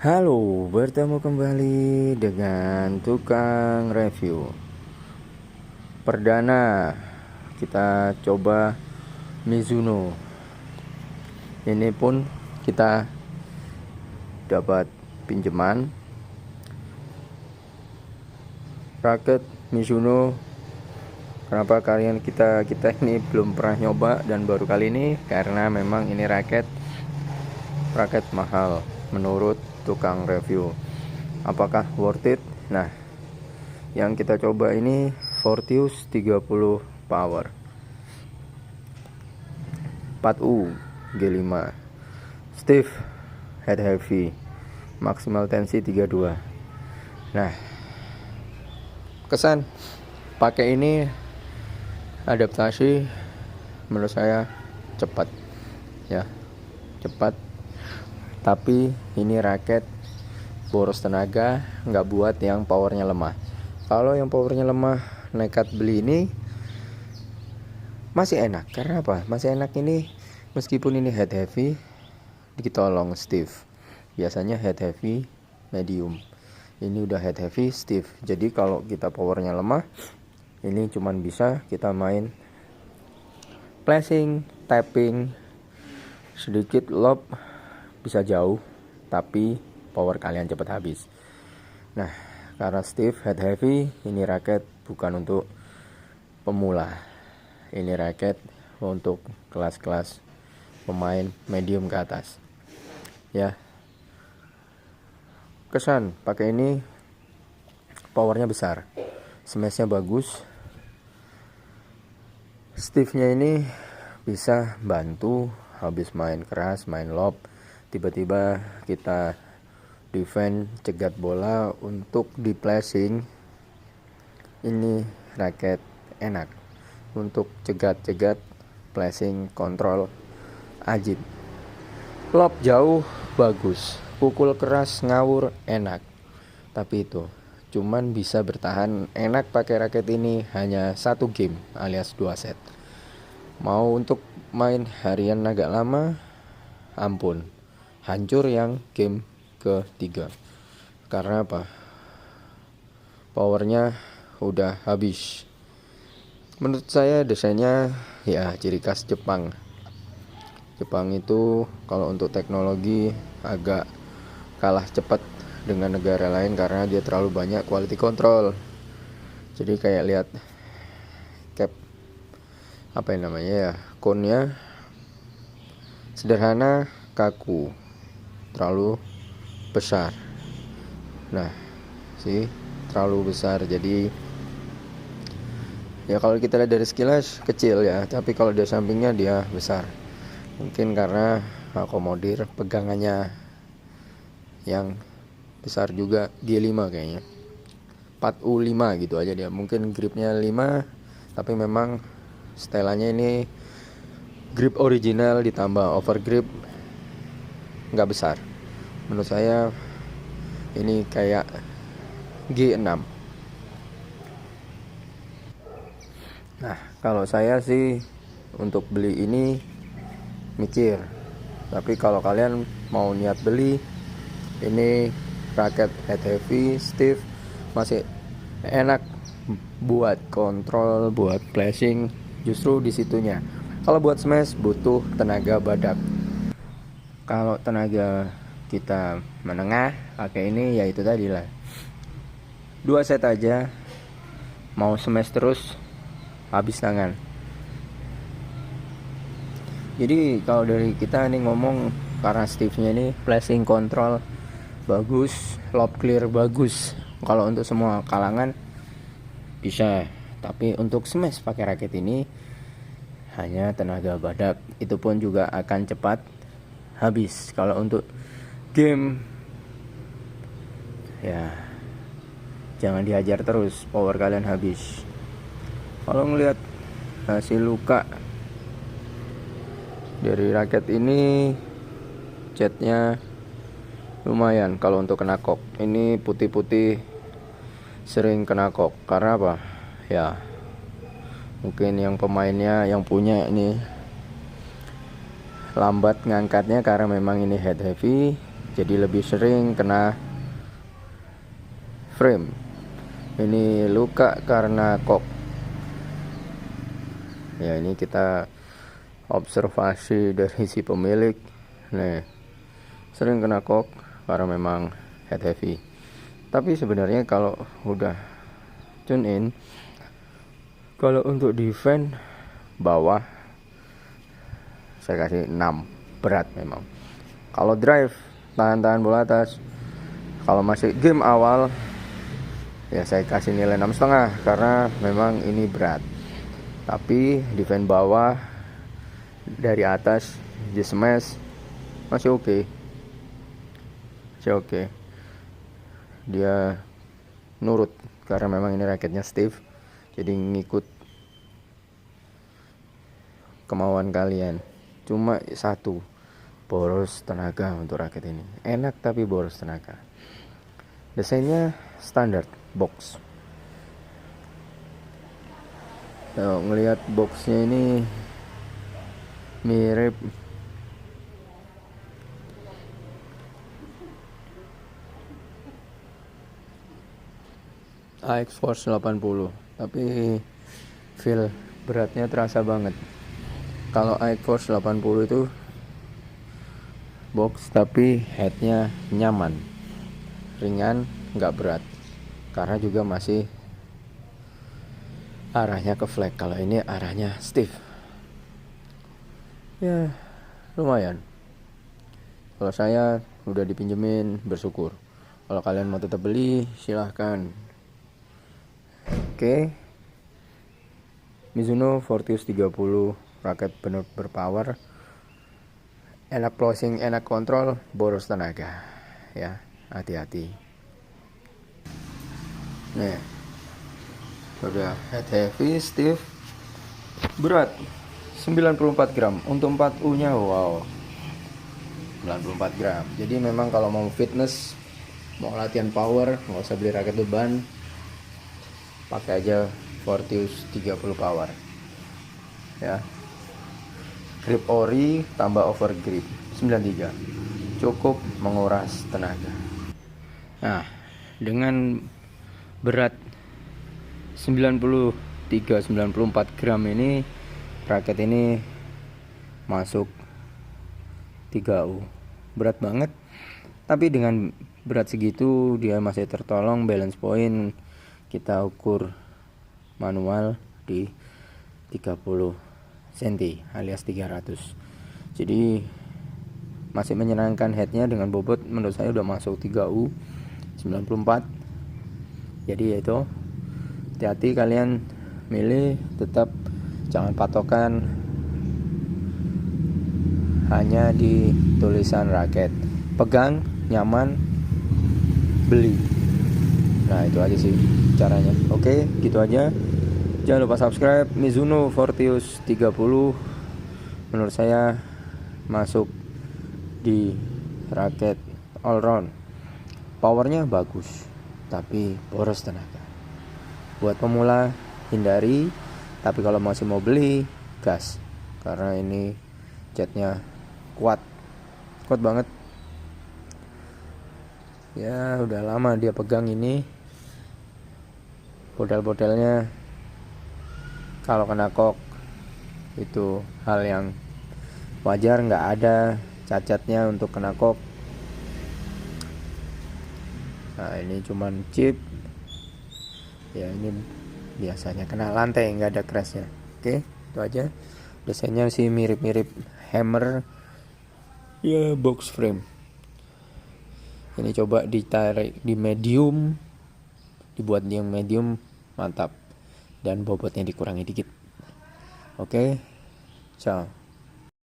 Halo, bertemu kembali dengan tukang review. Perdana kita coba Mizuno. Ini pun kita dapat pinjaman raket Mizuno. Kenapa kalian kita ini belum pernah nyoba dan baru kali ini? Karena memang ini raket mahal menurut tukang review. Apakah worth it? Nah, yang kita coba ini Fortius 30 power 4U G5 stiff head heavy, maksimal tensi 32. Nah, kesan pakai ini adaptasi menurut saya cepat ya, cepat. Tapi ini raket boros tenaga, nggak buat yang powernya lemah. Kalau yang powernya lemah nekat beli ini masih enak. Karena apa? Masih enak ini meskipun ini head heavy ditolong stiff. Biasanya head heavy medium, ini udah head heavy stiff. Jadi kalau kita powernya lemah, ini cuman bisa kita main flashing, tapping, sedikit lob, bisa jauh, tapi power kalian cepat habis. Nah, karena stiff head heavy, ini raket bukan untuk pemula. Ini raket untuk kelas-kelas pemain medium ke atas. Ya. Kesan pakai ini, powernya besar, smashnya bagus. Stiffnya ini bisa bantu habis main keras, main lob, tiba-tiba kita defend, cegat bola untuk di flashing. Ini raket enak untuk cegat-cegat, flashing, kontrol ajib. Lob jauh bagus, pukul keras ngawur enak. Tapi itu cuman bisa bertahan enak pakai raket ini hanya 1 game alias 2 set. Mau untuk main harian agak lama, ampun, hancur yang game ketiga. Karena apa? Powernya udah habis. Menurut saya desainnya ya ciri khas Jepang. Jepang itu kalau untuk teknologi agak kalah cepat dengan negara lain karena dia terlalu banyak quality control. Jadi kayak lihat cap apa yang namanya ya, cone-nya sederhana, kaku, terlalu besar. Nah, terlalu besar. Jadi ya kalau kita lihat dari sekilas kecil ya, tapi kalau dari sampingnya dia besar. Mungkin karena akomodir pegangannya yang besar juga. G5 kayaknya 4U5 gitu aja dia. Mungkin gripnya 5, tapi memang setelannya ini grip original ditambah overgrip, nggak besar. Menurut saya ini kayak G6. Nah, kalau saya sih untuk beli ini mikir. Tapi kalau kalian mau niat beli, ini raket head heavy, stiff, masih enak buat kontrol, buat flashing, justru di situnya. Kalau buat smash butuh tenaga badak. Kalau tenaga kita menengah, pakai ini ya itu tadi lah. 2 set aja, mau smash terus habis tangan. Jadi kalau dari kita nih ngomong, karena stiffnya ini flashing control bagus, lob clear bagus. Kalau untuk semua kalangan bisa, tapi untuk smash pakai raket ini hanya tenaga badak. Itu pun juga akan cepat habis. Kalau untuk game ya jangan dihajar terus, power kalian habis. Kalau ngelihat hasil luka dari raket ini, catnya lumayan. Kalau untuk kena kok, ini putih-putih sering kena kok. Karena apa? Ya mungkin yang pemainnya yang punya ini lambat ngangkatnya karena memang ini head heavy, jadi lebih sering kena frame. Ini luka karena kok. Ya, ini kita observasi dari si pemilik. Nih, sering kena kok karena memang head heavy. Tapi sebenarnya kalau udah tune in, kalau untuk defend bawah saya kasih 6, berat memang. Kalau drive tahan bola atas, kalau masih game awal ya saya kasih nilai 6,5 karena memang ini berat. Tapi defend bawah dari atas di smash masih oke. Dia nurut karena memang ini raketnya stiff, jadi ngikut kemauan kalian. Cuma satu, boros tenaga untuk raket ini. Enak tapi boros tenaga. Desainnya standar box. Nah, ngelihat boxnya ini mirip AX Force 80, tapi feel beratnya terasa banget. Kalau AX Force 80 itu box tapi headnya nyaman, ringan, nggak berat, karena juga masih arahnya ke flag. Kalau ini arahnya stiff. Ya lumayan. Kalau saya udah dipinjemin, bersyukur. Kalau kalian mau tetap beli, silahkan. Oke. Mizuno Fortius 30, raket penuh berpower, enak closing, enak kontrol, boros tenaga. Ya, hati-hati. Nih, udah head heavy, stiff, berat 94 gram. Untuk 4U nya wow, 94 gram. Jadi memang kalau mau fitness, mau latihan power, nggak usah beli raket beban, pakai aja Fortius 30 power ya. Grip ori tambah over grip 93, cukup menguras tenaga. Nah, dengan berat 93-94 gram ini, raket ini masuk 3U. Berat banget, tapi dengan berat segitu dia masih tertolong. Balance point kita ukur manual di 30 cm alias 300. Jadi masih menyenangkan. Headnya dengan bobot menurut saya udah masuk 3U 94. Jadi itu hati-hati kalian milih, tetap jangan patokan hanya di tulisan raket. Pegang nyaman, beli. Nah itu aja sih caranya. Oke, gitu aja. Jangan lupa subscribe. Mizuno Fortius 30 menurut saya masuk di raket all round. Powernya bagus, tapi boros tenaga. Buat pemula hindari, tapi kalau masih mau beli, gas. Karena ini jetnya kuat banget. Ya udah lama dia pegang ini. Model-modelnya kalau kena kok itu hal yang wajar, nggak ada cacatnya untuk kena kok. Nah ini cuman chip ya, ini biasanya kena lantai, nggak ada crashnya. Oke, itu aja. Desainnya sih mirip-mirip hammer ya, box frame. Ini coba ditarik di medium, dibuat yang medium, mantap. Dan bobotnya dikurangi dikit. Oke, ciao.